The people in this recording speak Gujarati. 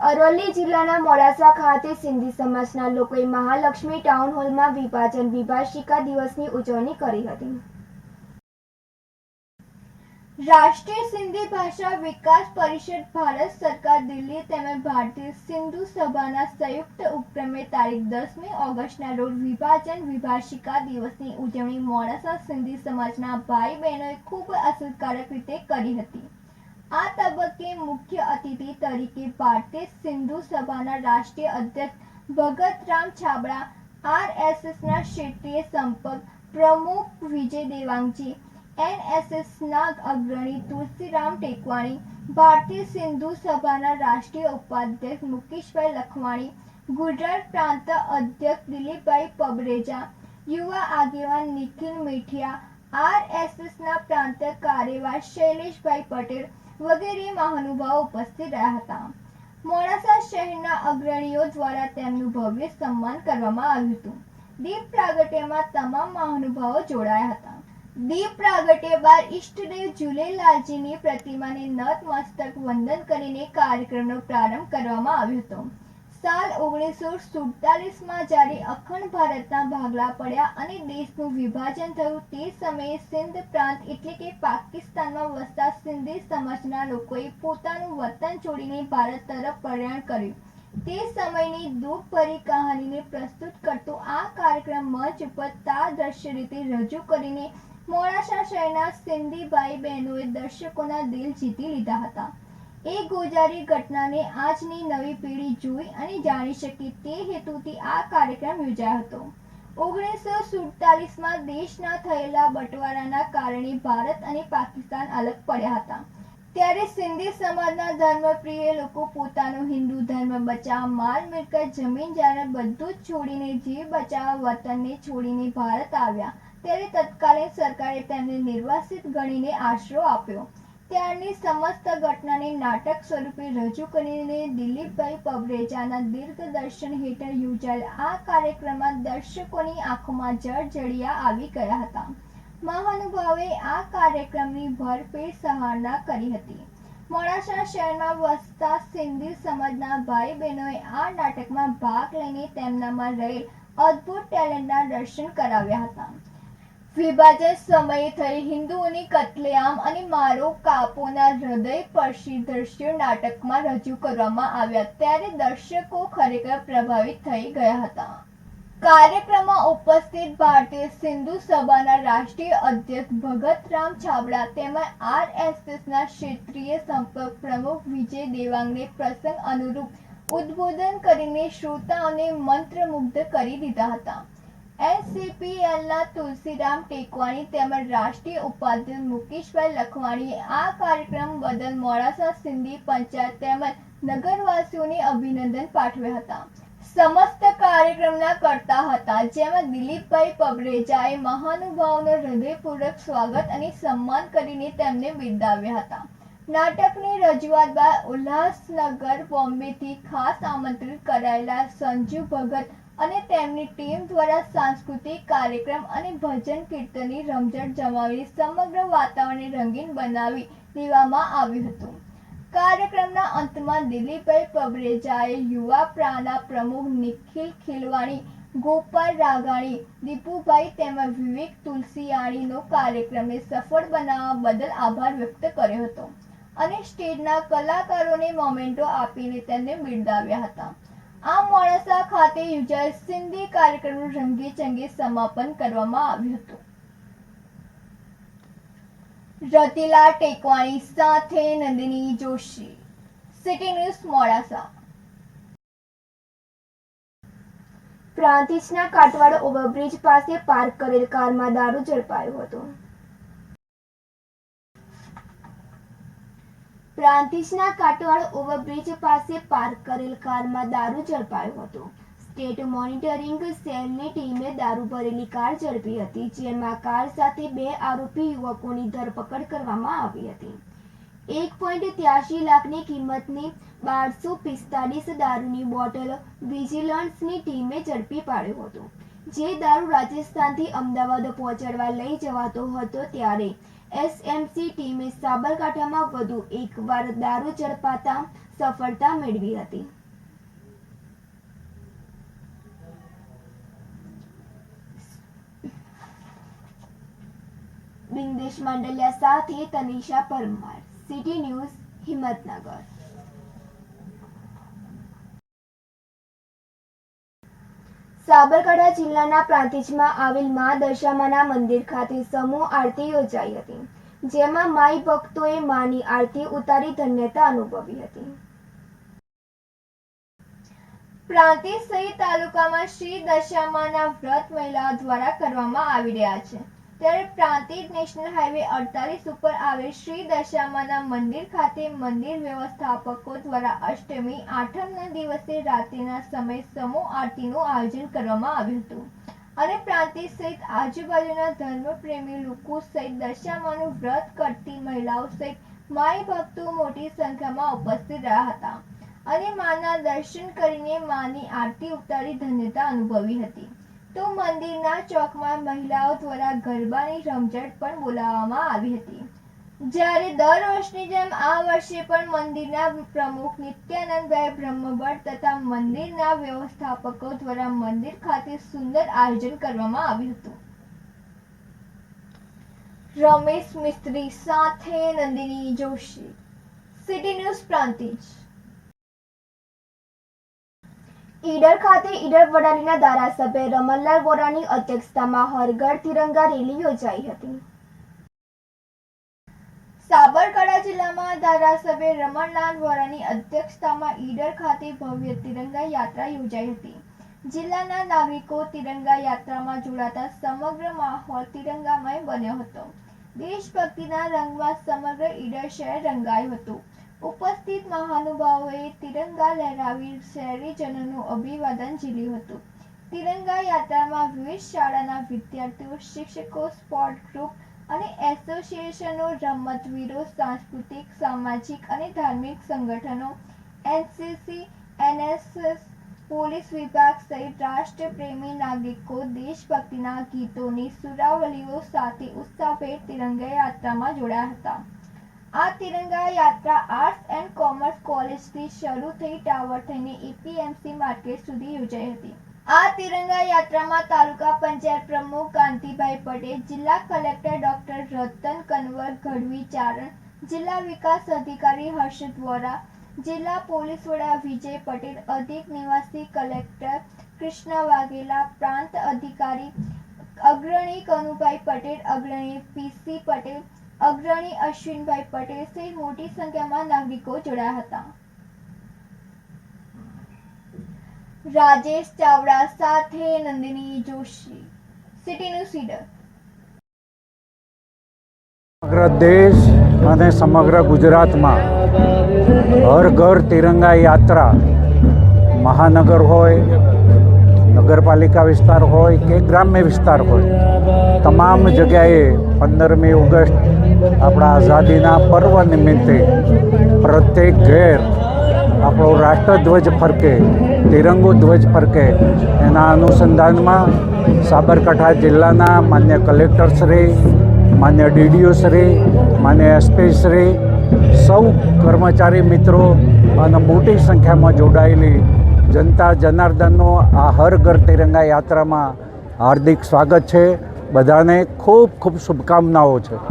અરવલ્લી જિલ્લાના મોડાસા ખાતે સિંધી સમાજના લોકોએ મહાલક્ષ્મી ટાઉન હોલમાં વિભાજન વિભાષિકા દિવસની ઉજવણી કરી હતી. રાષ્ટ્રીય સિંધી ભાષા વિકાસ પરિષદ, ભારત સરકાર, દિલ્હી તેમજ ભારતીય સિંધુ સભાના સંયુક્ત ઉપક્રમે તારીખ 10મી ઓગસ્ટના રોજ વિભાજન વિભાષિકા દિવસની ઉજવણી મોડાસા સિંધી સમાજના ભાઈ બહેનોએ ખૂબ અસરકારક રીતે કરી હતી. આ તબક્કે મુખ્ય અતિથિ તરીકે ભારતીય સિંધુ સભાના રાષ્ટ્રીય અધ્યક્ષ ભગતરામ છાબડા, આરએસએસના ક્ષેત્રીય સંપર્ક પ્રમુખ વિજય દેવાંગજી, એનએસએસના અગ્રણી તુલસીરામ ટેકવાણી, ભારતીય સિંધુ સભાના રાષ્ટ્રીય ઉપાધ્યક્ષ મુકેશભાઈ લખવાણી, ગુજરાત પ્રાંત અધ્યક્ષ દિલીપભાઈ પબરેજા, યુવા આગેવાન નિખિલ મેઠિયા, આરએસએસના પ્રાંત કાર્યવાહ શૈલેષભાઈ પટેલ વગેરે મહાનુભાવો ઉપસ્થિત રહ્યા હતા. મોડાસા શહેરના અગ્રણીઓ દ્વારા તેમનું ભવ્ય સન્માન કરવામાં આવ્યું હતું. દીપ પ્રાગટ્યમાં તમામ મહાનુભાવો જોડાયા હતા. દીપ પ્રાગટ્ય બાદ ઈષ્ટદેવ ઝૂલેલાલજીની પ્રતિમાને નતમસ્તક વંદન કરીને કાર્યક્રમનો પ્રારંભ કરવામાં આવ્યો હતો. સાલ 1947માં જ્યારે અખંડ ભારતના ભાગલા પડ્યા અને દેશનું વિભાજન થયું તે સમયે સિંધ પ્રાંત એટલે કે પાકિસ્તાનમાં વસતા સિંધી સમાજના લોકોએ પોતાનું વતન છોડીને ભારત તરફ પ્રયાણ કર્યું. તે સમયની દુઃખભરી કહાનીને પ્રસ્તુત કરતો આ કાર્યક્રમ મંચ ઉપર તાદૃશ્ય રીતે રજૂ કરીને મોડાસા શહેરના સિંધી ભાઈ બહેનોએ દર્શકોના દિલ જીતી લીધા હતા. એ ગોજારી ઘટનાને આજની નવી પેઢી જોઈ અને જાણી શકે તે હેતુથી આ કાર્યક્રમ યોજાયો હતો. 1947માં દેશના થયેલા બટવારાના કારણે ભારત અને પાકિસ્તાન અલગ પડ્યા હતા. ત્યારે સિંધી સમાજના ધર્મપ્રિય લોકો પોતાનો હિન્દુ ધર્મ બચાવવા, માલ મિલકત, જમીન જાહેરાત બધું જ છોડીને જીવ બચાવવા વતનને છોડીને ભારત આવ્યા. ત્યારે તત્કાલીન સરકારે તેમને નિર્વાસિત ગણીને આશરો આપ્યો. ત્યારની સમસ્ત ઘટનાને નાટક સ્વરૂપે રજૂ કરીને દિલીપભાઈ પબરેજાના દીર્ઘદર્શન હેઠળ યોજાયેલ આ કાર્યક્રમમાં દર્શકોની આંખોમાં જળજળિયા આવી ગયા હતા. મહાનુભાવોએ આ કાર્યક્રમની ભરપેટ સરાહના કરી હતી. મોડાસા શહેરમાં વસતા સિંધી સમાજના ભાઈ બહેનોએ આ નાટકમાં ભાગ લઈને તેમનામાં રહેલ અદ્ભુત ટેલેન્ટના દર્શન કરાવ્યા હતા. વિભાજન સમયે થઈ હિન્દુઓની કત્લેઆમ અને મારો કાપોના હૃદયસ્પર્શી દ્રશ્યો નાટકમાં રજૂ કરવામાં આવ્યા ત્યારે દર્શકો ખરેખર પ્રભાવિત થઈ ગયા હતા. કાર્યક્રમમાં ઉપસ્થિત ભારતીય સિંધુ સભાના રાષ્ટ્રીય અધ્યક્ષ ભગતરામ છાબડા તેમજ આરએસએસના ક્ષેત્રીય સંપર્ક પ્રમુખ વિજય દેવાંગે પ્રસંગ અનુરૂપ ઉદ્બોધન કરીને શ્રોતાઓને મંત્રમુગ્ધ કરી દીધા હતા. એનસીપીએલના તુલસીરામ ટેકવાણી તેમજ રાષ્ટ્રીય ઉપાધ્યક્ષ મુકેશભાઈ લખવાણીએ આ કાર્યક્રમ બદલ મોડાસા સિંધી પંચાયત તેમજ નગરવાસીઓને અભિનંદન પાઠવ્યા હતા. સમસ્ત કાર્યક્રમના કરતા હતા જેમાં દિલીપભાઈ પબરેજાએ મહાનુભાવોનું હૃદયપૂર્વક સ્વાગત અને સન્માન કરીને તેમને બિરદાવ્યા હતા. નાટકની રજૂઆત બાદ ઉલ્લાસનગર બોમ્બેથી ખાસ આમંત્રિત કરાયેલા સંજુ ભગત અને તેમની ટીમ દ્વારા સાંસ્કૃતિક કાર્યક્રમ અને ભજન કીર્તનની રમઝટ જમાવી સમગ્ર વાતાવરણને રંગીન બનાવી દેવામાં આવ્યું હતું. કાર્યક્રમના અંતમાં દિલીપભાઈ પબરેજાએ યુવા પ્રાના પ્રમુખ નિખિલ ખીલવાણી, ગોપાલ રાઘાણી, દીપુભાઈ તેમજ વિવેક તુલસીયાણીનો કાર્યક્રમને સફળ બનાવવા બદલ આભાર વ્યક્ત કર્યો હતો અને સ્ટેજના કલાકારોને મોમેન્ટો આપીને તેમને બિરદાવ્યા હતા. આ મોડાસા ખાતે યોજાયેલ સિંધી કાર્યક્રમનું રંગેચંગે સમાપન કરવામાં આવ્યું હતું. રતિલા ટેકવાણી સાથે નંદિની જોશી, સિટી ન્યૂઝ મોડાસા. પ્રાંતિજના કાટવાડ ઓવરબ્રિજ પાસે પાર્ક કરેલ કારમાં દારૂ ઝડપાયો હતો. પ્રાંતિજના કાટવાડ ઓવરબ્રિજ પાસે પાર્ક કરેલ કારમાં દારૂ ઝડપાયો હતો. સ્ટેટ મોનિટરિંગ સેલની ટીમે દારૂ ભરેલી કાર ઝડપી હતી, જેમાં કાર સાથે 2 આરોપી યુવકોની ધરપકડ કરવામાં આવી હતી. 1.83 લાખની કિંમતની 1245 દારૂની બોટલ વિજિલન્સની ટીમે ઝડપી પાડ્યો હતો. જે દારૂ રાજસ્થાનથી અમદાવાદ પહોંચાડવા લઈ જવાતો હતો ત્યારે એસએમસી ટીમે સાબરકાંઠામાં વધુ એકવાર દારૂ ઝડપાતા સફળતા મેળવી હતી. બિંદેશ માંડલિયા સાથે તનિષા પરમાર, સિટી ન્યૂઝ, હિંમતનગર. સાબરકાંઠા જિલ્લાના પ્રાંતિજમાં આવેલ મા દશામાના મંદિર ખાતે સમૂહ આરતી યોજાઈ હતી, જેમાં માઈ ભક્તોએ માની આરતી ઉતારી ધન્યતા અનુભવી હતી. પ્રાંતિજ સહિત તાલુકામાં શ્રી દશામાના વ્રત મહિલાઓ દ્વારા કરવામાં આવી રહ્યા છે. ત્યારે પ્રાંતિજ નેશનલ હાઈવે 48 ઉપર આવેલ શ્રી દશામાના મંદિર ખાતે મંદિર વ્યવસ્થાપકો દ્વારા અષ્ટમી આઠમના દિવસે રાત્રિના સમયે સમૂહ આરતીનું આયોજન કરવામાં આવ્યું હતું અને પ્રાંતિજ સહિત આજુબાજુના ધર્મપ્રેમી લોકો સહિત દશામાનું વ્રત કરતી મહિલાઓ સહિત માઈ ભક્તો મોટી સંખ્યામાં ઉપસ્થિત રહ્યા હતા અને માના દર્શન કરીને માની આરતી ઉતારી ધન્યતા અનુભવી હતી. તો મંદિરના ચોકમાં મહિલાઓ દ્વારા ગરબાની રમઝટ પણ બોલાવવામાં આવી હતી. જ્યારે દર વર્ષની જેમ આ વર્ષે પણ મંદિરના પ્રમુખ નિત્યાનંદભાઈ બ્રહ્મભટ્ટ તથા મંદિરના વ્યવસ્થાપકો દ્વારા મંદિર ખાતે સુંદર આયોજન કરવામાં આવ્યું હતું. રમેશ મિસ્ત્રી સાથે નંદિની જોશી, સિટી ન્યૂઝ પ્રાંતિજ. ઈડર ખાતે ઈડર વડાલીના ધારાસભ્ય રમણલાલ વોરાની અધ્યક્ષતામાં હર ઘર તિરંગા રેલી યોજાઈ હતી. સાબરકાંઠા જિલ્લામાં ધારાસભ્ય રમણલાલ વોરાની અધ્યક્ષતામાં ઈડર ખાતે ભવ્ય તિરંગા યાત્રા યોજાઈ હતી. જિલ્લાના નાગરિકો તિરંગા યાત્રામાં જોડાતા સમગ્ર માહોલ તિરંગામય બન્યો હતો. દેશભક્તિના રંગમાં સમગ્ર ઈડર શહેર રંગાયું હતું. ઉપસ્થિત મહાનુભાવોએ તિરંગા લહેરાવી શહેરીજનોનું અભિવાદન ઝીલ્યું હતું. તિરંગા યાત્રામાં વિવિધ શાળાના વિદ્યાર્થીઓ, શિક્ષકો, સ્પોર્ટ ગ્રુપ અને એસોસિએશનો, રમતવીરો, સાંસ્કૃતિક, સામાજિક અને ધાર્મિક સંગઠનો, એનસીસી, એનએસએસ, પોલીસ વિભાગ સહિત રાષ્ટ્રપ્રેમી નાગરિકો દેશભક્તિના ગીતોની સુરાવલીઓ સાથે ઉત્સાહભેર તિરંગા યાત્રામાં જોડાયા હતા. આ તિરંગા યાત્રા આર્ટ્સ એન્ડ કોમર્સ કોલેજથી શરૂ થઈ ટાવર થઈને એપીએમસી માર્કેટ સુધી યોજાઈ હતી. આ તિરંગા યાત્રામાં તાલુકા પંચાયત પ્રમુખ કાંતિભાઈ પટેલ, જિલ્લા કલેક્ટર ડોક્ટર રતન કનવર ગઢવી ચારણ, જિલ્લા વિકાસ અધિકારી હર્ષદ વોરા, જિલ્લા પોલીસ વડા વિજય પટેલ, અધિક નિવાસી કલેક્ટર કૃષ્ણ વાઘેલા, પ્રાંત અધિકારી અગ્રણી કનુભાઈ પટેલ, અગ્રણી પીસી પટેલ, અગ્રણી અશ્વિનભાઈ પટેલ સહિત મોટી સંખ્યામાં નાગરિકો જોડાયા હતા. રાજેશ ચાવડા સાથે નંદિની જોશી, સિટી ન્યૂઝ ઈડર. સમગ્ર દેશ અને સમગ્ર ગુજરાતમાં હર ઘર તિરંગા યાત્રા મહાનગર હોય, નગરપાલિકા વિસ્તાર હોય કે ગ્રામ્ય વિસ્તાર હોય, તમામ જગ્યાએ 15મી ઓગસ્ટ આપણા આઝાદીના પર્વ નિમિત્તે પ્રત્યેક ઘેર આપણો રાષ્ટ્રધ્વજ ફરકે, તિરંગો ધ્વજ ફરકે, એના અનુસંધાનમાં સાબરકાંઠા જિલ્લાના માન્ય કલેક્ટરશ્રી, માન્ય ડીડીઓશ્રી, માન્ય એસપીશ્રી, સૌ કર્મચારી મિત્રો અને મોટી સંખ્યામાં જોડાયેલી જનતા જનાર્દનનો આ હર ઘર તિરંગા યાત્રામાં હાર્દિક સ્વાગત છે. બધાને ખૂબ ખૂબ શુભકામનાઓ છે.